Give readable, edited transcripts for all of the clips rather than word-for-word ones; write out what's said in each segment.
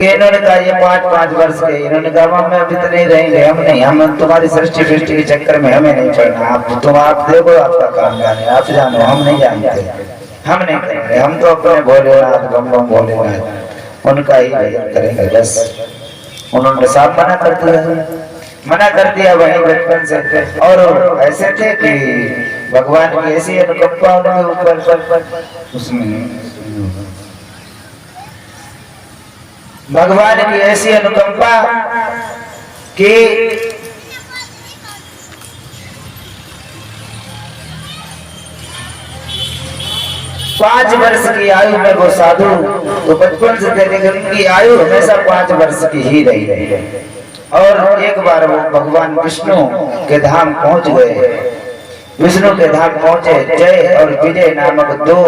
इन्होंने कहा ये 5-5 वर्ष के, इन्होंने कहा हम अभी तो नहीं रहेंगे, हम नहीं, हम तुम्हारी सृष्टि सृष्टि के चक्कर में हमें नहीं पड़ना, आप देखो आपका काम जाने, आप जानो, हम नहीं जानते, हम नहीं करेंगे, हम तो अपने भोलेनाथ बम बम भोलेनाथ उनका ही भजन करेंगे बस। उन्होंने साफ मना कर दिया वही बचपन से। और ऐसे थे कि भगवान की ऐसी अनुकंपा उनके ऊपर, उसमें भगवान की ऐसी अनुकंपा कि पांच वर्ष की आयु में वो साधु तो बचपन से थे, उनकी आयु हमेशा 5 वर्ष की ही रही। और एक बार वो भगवान विष्णु के धाम पहुंच गए, विष्णु के धाम पहुंचे। जय और विजय नामक 2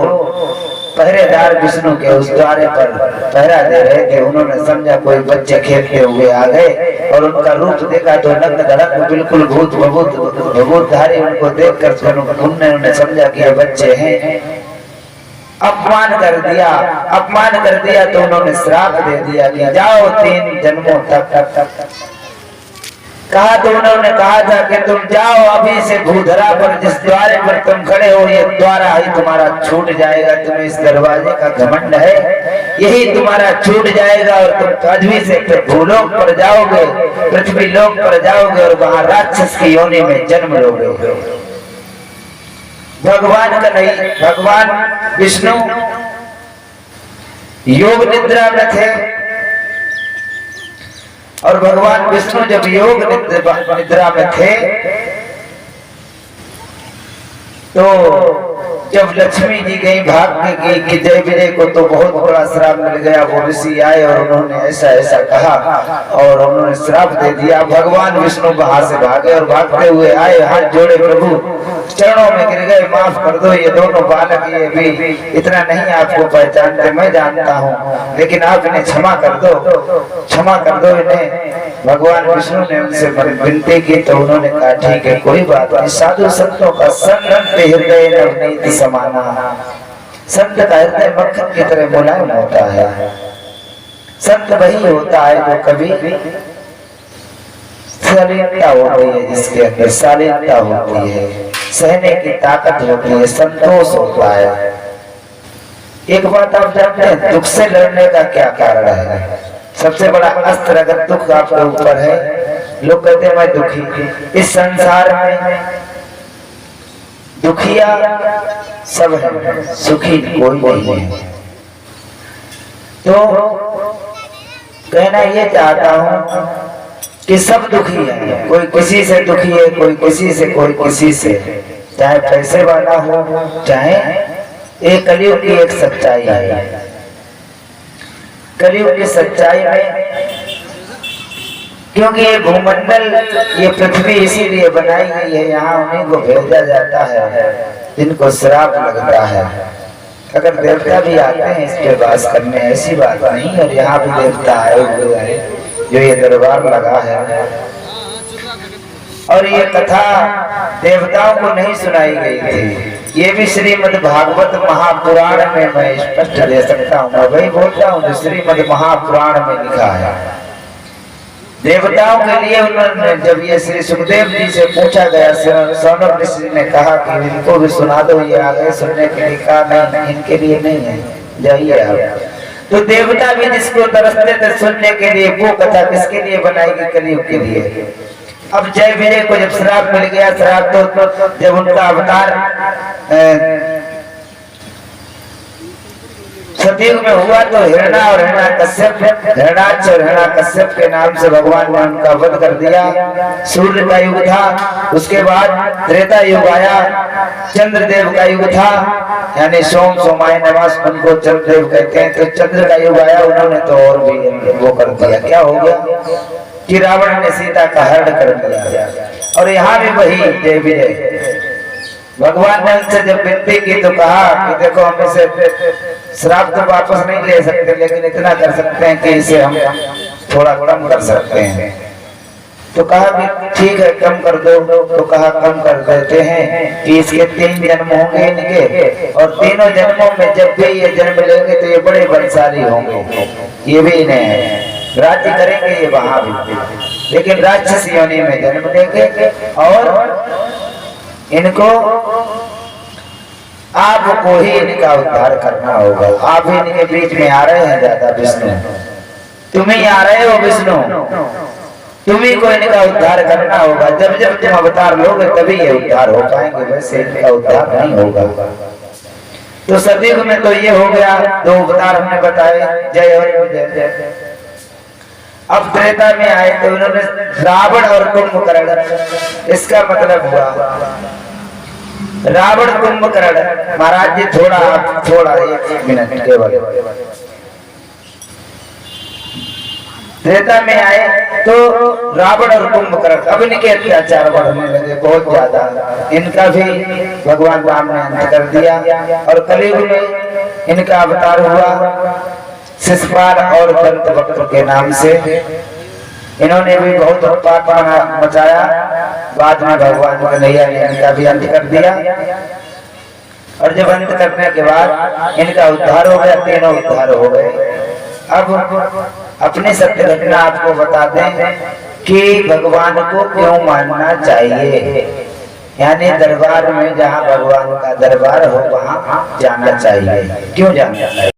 पहरेदार विष्णु के उस द्वारे पर पहरा दे रहे थे। उन्होंने समझा कोई बच्चे खेलते हुए आ गए और उनका रूप देखा तो नंग धड़क बिल्कुल भूतधारी, उनको देखकर उन्होंने समझा कि ये बच्चे हैं। अपमान कर दिया तो उन्होंने श्राप दे दिया कि जाओ 3 जन्मों तक। कहा तो उन्होंने कहा था कि तुम जाओ अभी से भूधरा पर, जिस द्वारे पर तुम खड़े हो ये द्वारा ही तुम्हारा छूट जाएगा, तुम्हें इस दरवाजे का घमंड है, यही तुम्हारा छूट जाएगा और तुम पृथ्वी से फिर भूलोक पर जाओगे, पृथ्वी लोक पर जाओगे और वहां राक्षस की योनि में जन्म लोगे। भगवान का नहीं, भगवान विष्णु योग निद्रा में थे और भगवान विष्णु जब योग निद्रा में थे तो जब लक्ष्मी जी गई भाग के गई कि जय विजय को तो बहुत बड़ा श्राप मिल गया, वो ऋषि आए और उन्होंने ऐसा ऐसा कहा और उन्होंने श्राप दे दिया। भगवान विष्णु वहां से भागे और भागते हुए आए, हाथ जोड़े प्रभु चरणों में गिर गए, माफ कर दो, ये दोनों बालक ये भी इतना नहीं आपको पहचानते, मैं जानता हूँ, लेकिन आप इन्हें क्षमा कर दो इन्हें। भगवान विष्णु ने उनसे विनती की तो उन्होंने कहा ठीक है, कोई बात नहीं। साधु संतों का संग हृदय नवनीत समाना, संत का हृदय मक्खन की तरह मुलायम होता है। संत वही होता है जो कभी शालीनता होती है, जिसके अंदर शालीनता होती है, सहने की ताकत होती है, संतोष होता है। एक बात आप जानते हैं, दुख से लड़ने का क्या कारण है? सबसे बड़ा अस्त्र अगर दुख आपके ऊपर है, लोग कहते हैं मैं दुखी, इस संसार में दुखिया सब है, सुखी कोई नहीं है। तो कहना ये चाहता हूं कि सब दुखी है, कोई किसी से दुखी है, कोई किसी से, कोई किसी से, चाहे पैसे वाला हो, चाहे एक कलयुग की एक सच्चाई है। कलयुग की सच्चाई में, क्योंकि ये भूमंडल, ये पृथ्वी इसीलिए बनाई गई है, यहाँ उन्हीं को भेजा जाता है जिनको श्राप लगता है। अगर देवता भी आते हैं इस पे वास करने, ऐसी बात नहीं, और यहाँ भी देवता आए हुए हैं जो ये दरबार लगा है। और ये कथा देवताओं को नहीं सुनाई गई थी, ये भी श्रीमद् भागवत महापुराण में मैं स्पष्ट दे सकता हूँ। मैं वही बोलता हूँ जो श्रीमद् महापुराण में लिखा है। देवताओं के लिए उन्होंने, जब ये श्री सुखदेव जी से पूछा गया, सौनक ऋषि ने कहा कि इनको भी सुना दो, ये आ गए सुनने के लिए। कहा नहीं, इनके लिए नहीं है, जाइए आप। तो देवता भी जिसको तरसते थे सुनने के लिए, वो कथा किसके लिए बनाई गई? कलयुग के लिए। अब जय विजय को जब श्राप मिल गया, श्राप तो जब उनका अवतार सतयुग में हुआ तो हिरणा और हिरण्याकश्यप, हिरणाक्ष और हिरण्याकश्यप के नाम से भगवान ने उनका वध कर दिया। सूर्य का युग था, उसके बाद त्रेता युग आया, चंद्रदेव का युग था, यानी सोम सोमाय नमः, उनको चंद्रदेव कहते हैं। तो चंद्र का युग आया, उन्होंने तो और भी वो कर दिया। क्या हो गया कि रावण ने सीता का हरण कर दिया। और यहाँ भी वही जय विजय। भगवान ने उनसे जब विनती की तो कहा कि देखो हम इसे श्राप तो वापस नहीं ले सकते, लेकिन इतना कर सकते हैं कि इसे हम थोड़ा कम कर सकते हैं। तो कहा कि ठीक है कम कर दो। तो कहा कम कर देते हैं कि इसके 3 जन्म होंगे इनके, और तीनों जन्मों में जब भी ये जन्म लेंगे तो ये बड़े बलशाली होंगे। ये भी इन्हें है, राज्य करेंगे ये वहां भी, लेकिन राक्षस योनि में जन्म लेंगे और इनको आपको ही इनका उद्धार करना होगा। आप ही इनके बीच में आ रहे हैं ज्यादा विष्णु, तुम ही आ रहे हो विष्णु, तुम्ही को इनका उद्धार करना होगा। जब जब तुम अवतार लोगे तभी ये उद्धार हो पाएंगे, वैसे इनका उद्धार नहीं होगा। तो सतयुग में तो ये हो गया, दो अवतार हमने बताए, जय और जय। अब त्रेता में आए तो उन्होंने रावण और कुंभकर्ण, इसका मतलब हुआ रावण कुंभकर्ण। महाराज जी थोड़ा एक मिनट केवल। त्रेता में आए तो रावण और कुंभकर्ण, अब इनके अत्याचार बढ़ने लगे बहुत ज्यादा, इनका भी भगवान राम ने अंत कर दिया। और कलयुग में इनका अवतार हुआ शिशुपाल और दंतवक्र के नाम से। इन्होंने भी बहुत उत्पात मचाया, बाद में भगवान कन्हैया ने इनका भी अंत कर दिया। और जब अंत करने के बाद इनका उद्धार हो गया, तीनों उद्धार हो गए। अब अपनी सत्य घटना आपको बता दें कि भगवान को क्यों मानना चाहिए, यानी दरबार में जहाँ भगवान का दरबार हो वहाँ जाना चाहिए। क्यों जाना चाहिए?